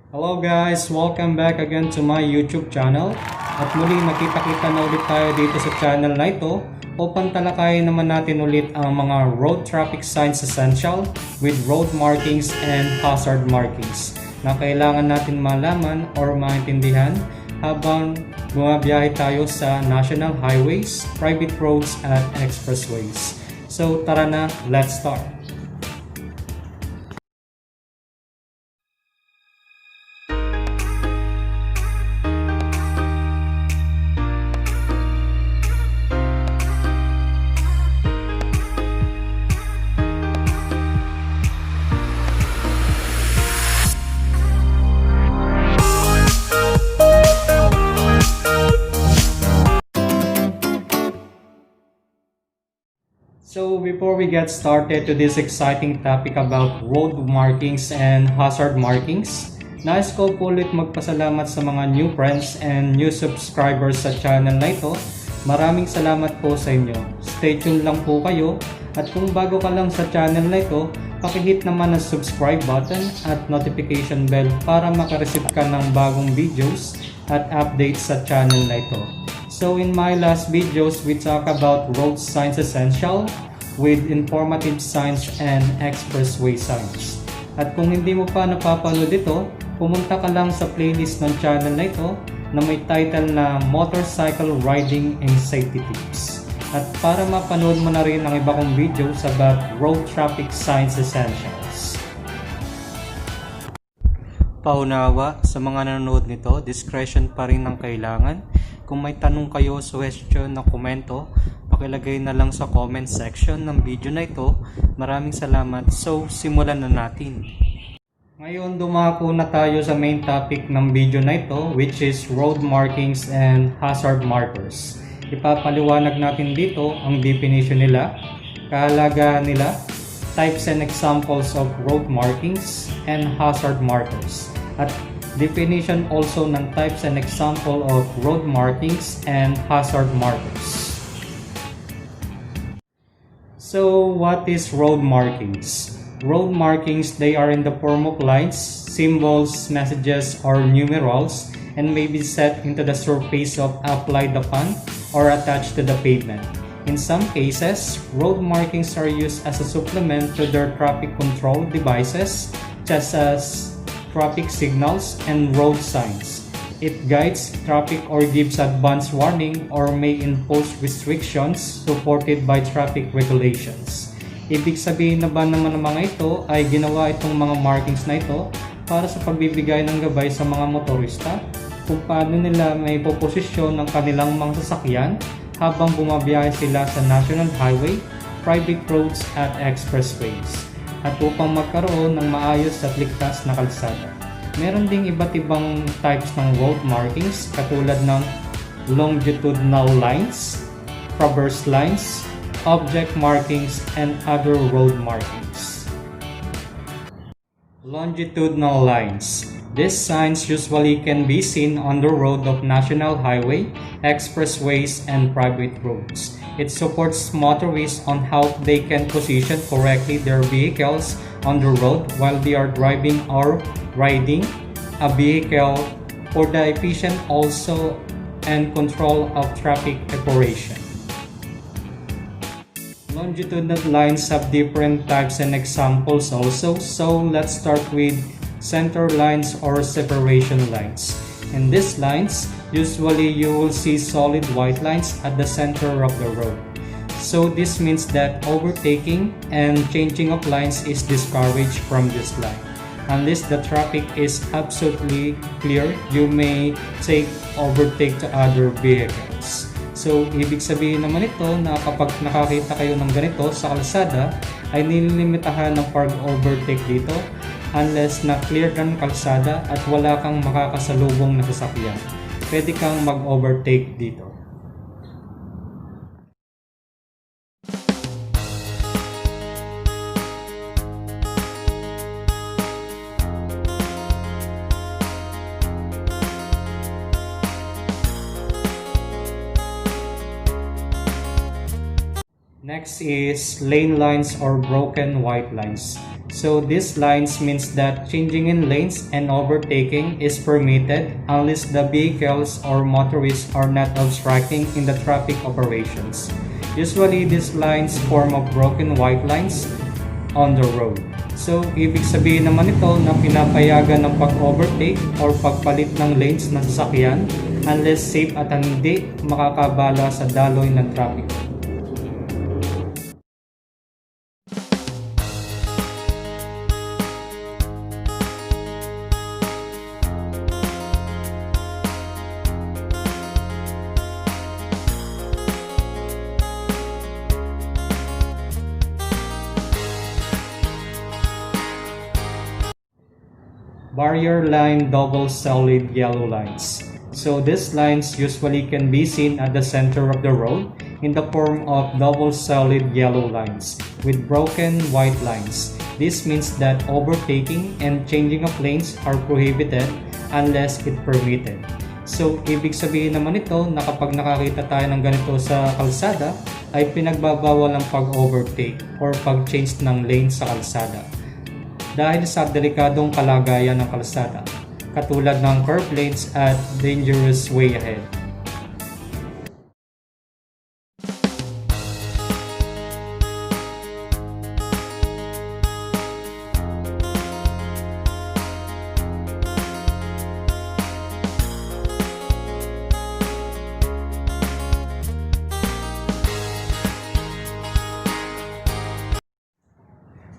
Hello guys! Welcome back again to my YouTube channel. At muli nakita-kita na ulit tayo dito sa channel na ito upang talakayin naman natin ulit ang mga road traffic signs essential with road markings and hazard markings na kailangan natin malaman or maintindihan habang bumabiyahe tayo sa national highways, private roads at expressways. So tara na, let's start! So before we get started to this exciting topic about road markings and hazard markings, nais ko po ulit magpasalamat sa mga new friends and new subscribers sa channel na ito. Maraming salamat po sa inyo. Stay tuned lang po kayo at kung bago ka lang sa channel na ito, pakihit naman ang subscribe button at notification bell para makareceive ka ng bagong videos at updates sa channel na ito. So in my last videos, we talk about road signs essential with informative signs and expressway signs. At kung hindi mo pa napapanood ito, pumunta ka lang sa playlist ng channel na ito na may title na Motorcycle Riding and Safety Tips. At para mapanood mo na rin ang iba kong videos about road traffic signs essentials. Paunawa sa mga nanonood nito, discretion pa rin ang kailangan. Kung may tanong kayo, suggestion na komento, pakilagay na lang sa comment section ng video na ito. Maraming salamat. So, simulan na natin. Ngayon, dumako na tayo sa main topic ng video na ito, which is road markings and hazard markers. Ipapaliwanag natin dito ang definition nila, kahalagahan nila, types and examples of road markings and hazard markers, at definition also ng types and example of road markings and hazard markers. So, what is road markings? Road markings, they are in the form of lines, symbols, messages, or numerals, and may be set into the surface of applied upon or attached to the pavement. In some cases, road markings are used as a supplement to their traffic control devices, such as traffic signals and road signs. It guides traffic or gives advance warning or may impose restrictions supported by traffic regulations. Ibig sabihin na ba naman ng mga ito ay ginawa itong mga markings na ito para sa pagbibigay ng gabay sa mga motorista kung paano nila may poposisyon ng kanilang mga sasakyan habang bumabiyahe sila sa national highway, private roads at expressways, at upang magkaroon ng maayos at ligtas na kalsada. Meron ding iba't ibang types ng road markings katulad ng longitudinal lines, traverse lines, object markings, and other road markings. Longitudinal lines. These signs usually can be seen on the road of national highway, expressways, and private roads. It supports motorists on how they can position correctly their vehicles on the road while they are driving or riding a vehicle for the efficient also and control of traffic operation. Longitudinal lines have different types and examples also, so let's start with center lines or separation lines. In these lines, usually you will see solid white lines at the center of the road. So this means that overtaking and changing of lines is discouraged from this line. Unless the traffic is absolutely clear, you may overtake to other vehicles. So, ibig sabihin naman ito na kapag nakakita kayo ng ganito sa kalsada, ay nililimitahan ng pag-overtake dito unless na clear ng kalsada at wala kang makakasalubong na sasakyan. Pwede kang mag-overtake dito. Next is lane lines or broken white lines. So these lines means that changing in lanes and overtaking is permitted unless the vehicles or motorists are not obstructing in the traffic operations. Usually these lines form of broken white lines on the road. So ibig sabihin naman ito na pinapayagan ng pag-overtake or pagpalit ng lanes ng sasakyan unless safe at hindi makakabala sa daloy ng traffic. Barrier line double solid yellow lines. So these lines usually can be seen at the center of the road in the form of double solid yellow lines with broken white lines. This means that overtaking and changing of lanes are prohibited unless it permitted. So ibig sabihin naman ito na kapag nakakita tayo ng ganito sa kalsada ay pinagbabawal ang pag-overtake or pag-change ng lane sa kalsada dahil sa delikadong kalagayan ng kalsada, katulad ng curved lanes at dangerous way ahead.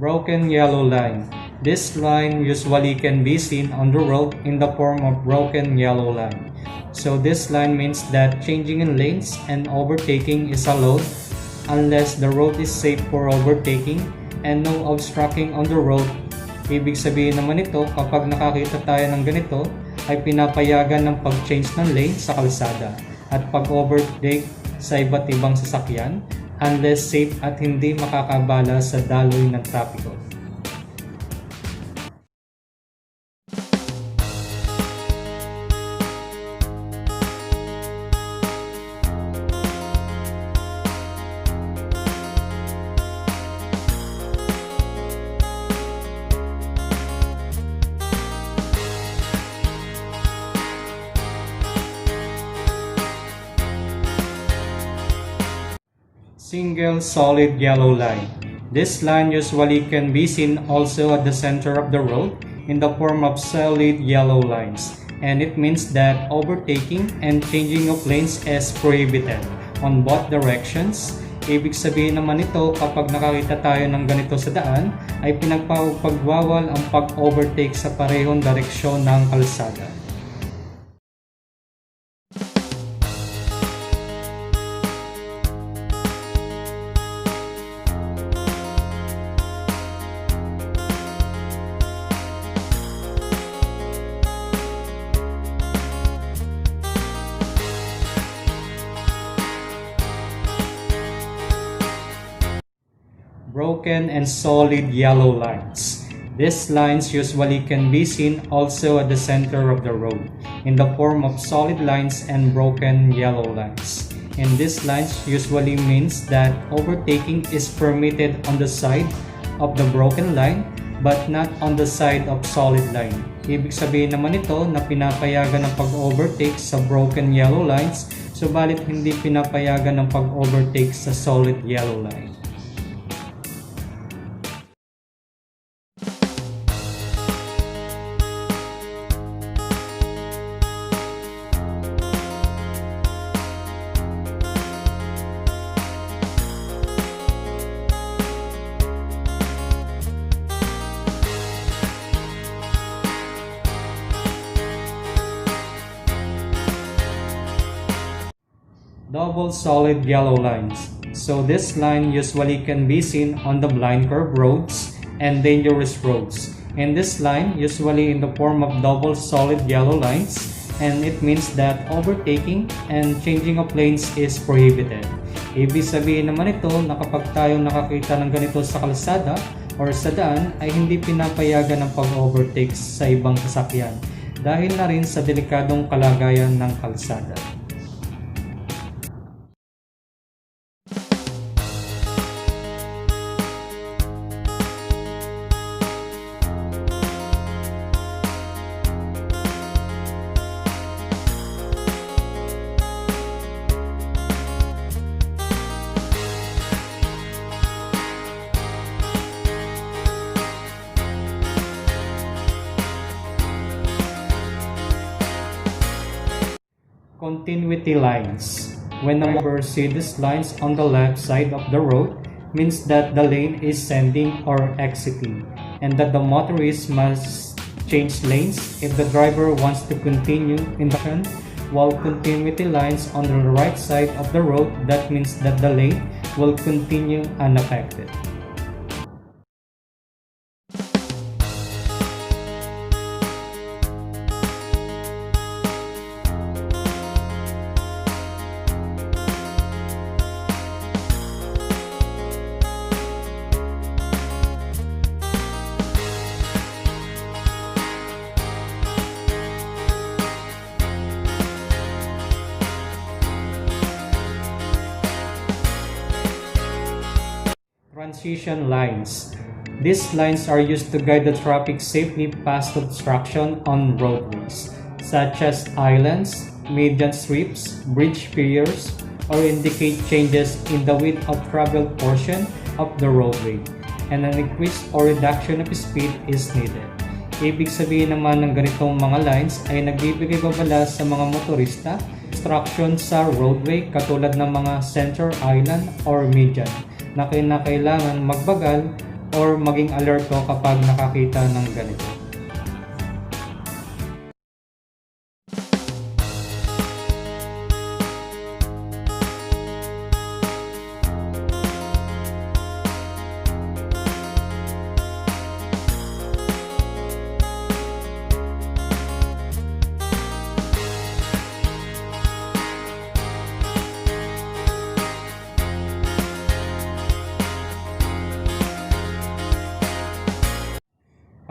Broken yellow line. This line usually can be seen on the road in the form of broken yellow line. So this line means that changing in lanes and overtaking is allowed unless the road is safe for overtaking and no obstructing on the road. Ibig sabihin naman ito kapag nakakita tayo ng ganito ay pinapayagan ng pag-change ng lane sa kalsada at pag-overtake sa iba't ibang sasakyan unless safe at hindi makakabala sa daloy ng trapiko. Single solid yellow line. This line usually can be seen also at the center of the road in the form of solid yellow lines, and it means that overtaking and changing of lanes is prohibited on both directions. Ibig sabihin naman ito kapag nakakita tayo ng ganito sa daan ay pinagpapagwawal ang pag-overtake sa parehong direksyon ng kalsada. Broken and solid yellow lines. These lines usually can be seen also at the center of the road in the form of solid lines and broken yellow lines. And these lines usually means that overtaking is permitted on the side of the broken line but not on the side of solid line. Ibig sabihin naman ito na pinapayagan ng pag-overtake sa broken yellow lines, subalit hindi pinapayagan ng pag-overtake sa solid yellow line. Double solid yellow lines. So this line usually can be seen on the blind curve roads and dangerous roads. And this line usually in the form of double solid yellow lines, and it means that overtaking and changing of lanes is prohibited. Ibig sabihin naman ito na kapag tayo nakakita ng ganito sa kalsada or sa daan ay hindi pinapayagan ng pag-overtake sa ibang sasakyan dahil na rin sa delikadong kalagayan ng kalsada. Continuity lines. When the driver sees these lines on the left side of the road, means that the lane is sending or exiting, and that the motorist must change lanes if the driver wants to continue in the direction. While continuity lines on the right side of the road, that means that the lane will continue unaffected. Transition lines. These lines are used to guide the traffic safely past obstruction on roadways, such as islands, median strips, bridge piers, or indicate changes in the width of traveled portion of the roadway, and an increase or reduction of speed is needed. Ibig sabihin naman ng ganitong mga lines ay nagbibigay babala sa mga motorista, obstruction sa roadway katulad ng mga center island or median, na kailangan magbagal or maging alerto kapag nakakita ng ganito.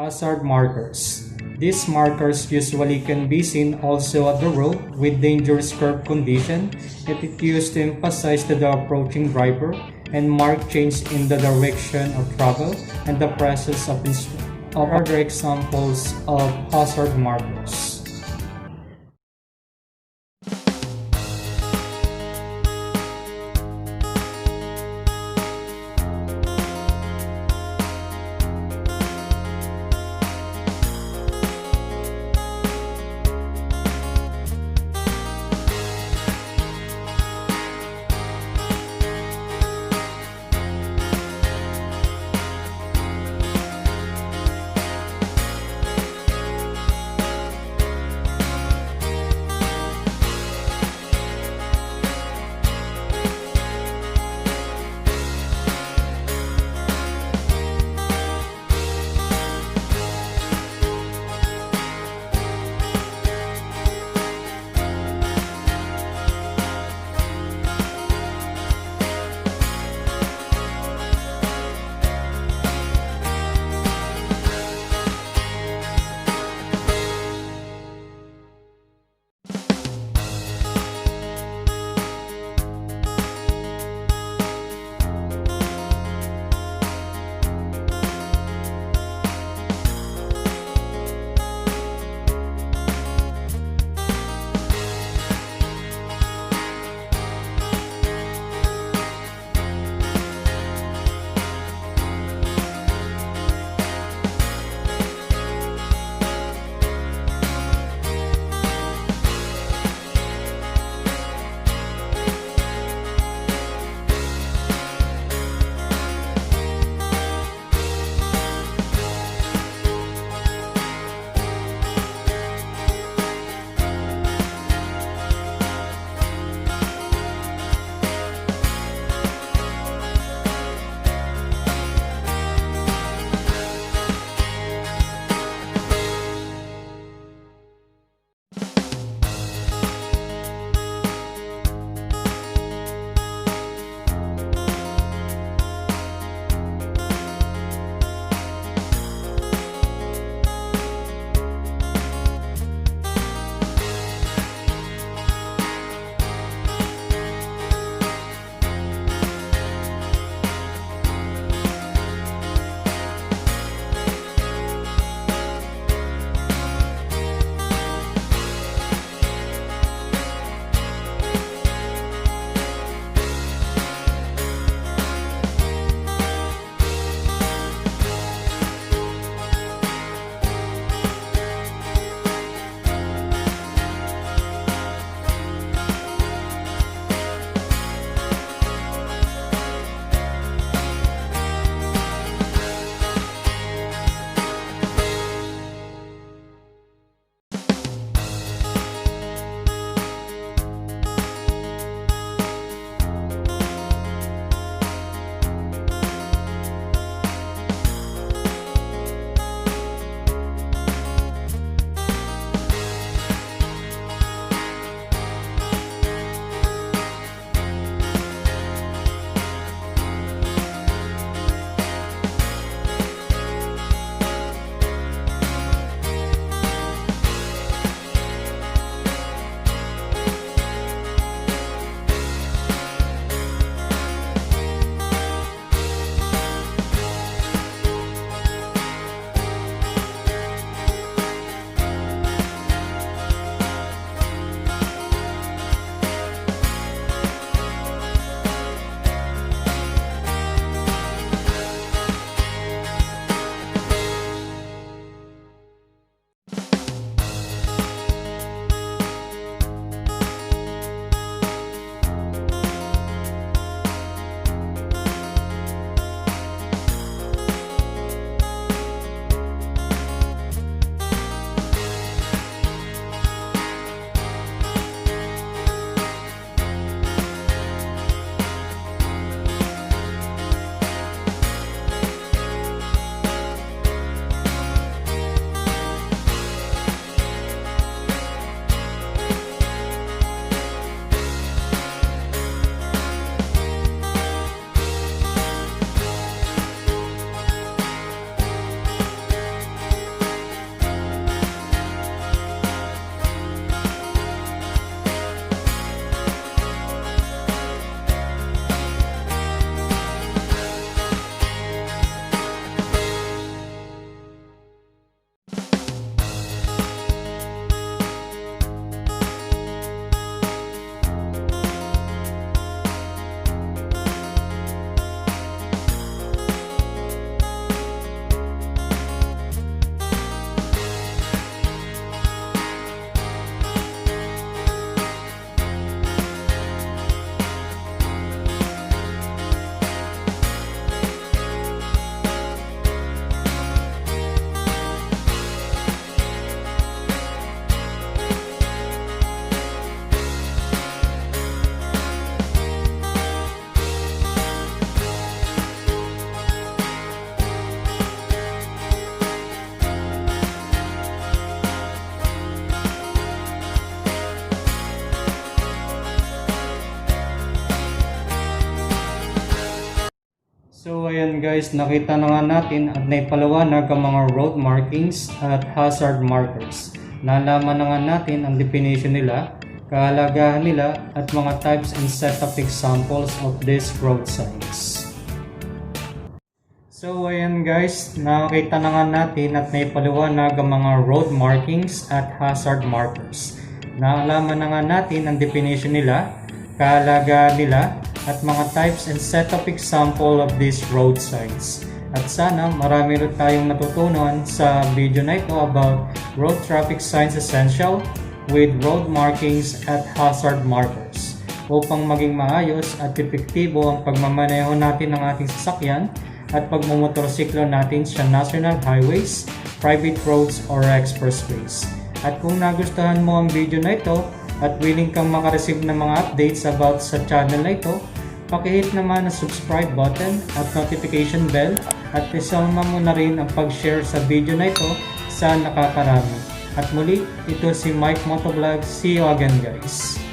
Hazard markers. These markers usually can be seen also at the road with dangerous curve condition. It is used to emphasize to the approaching driver and mark change in the direction of travel and the presence of other examples of hazard markers. guys, nakita na nga natin at naipaliwanag ang mga road markings at hazard markers. Nalaman na nga natin ang definition nila, kahalagahan nila at mga types and set of examples of these road signs. So ayan guys, nakita na nga natin at naipaliwanag ang mga road markings at hazard markers. Nalaman na nga natin ang definition nila, kahalagahan nila at mga types and set of example of these road signs. At sana marami rin tayong natutunan sa video na ito about road traffic signs essential with road markings at hazard markers upang maging maayos at epektibo ang pagmamaneho natin ng ating sasakyan at pagmumotorsiklo natin sa national highways, private roads or expressways. At kung nagustuhan mo ang video na ito at willing kang makareceive ng mga updates about sa channel na ito, pakihit naman ang subscribe button at notification bell at isama mo na rin ang pag-share sa video na ito sa nakakarami. At muli, ito si Mykmoto Vlog. See you again guys!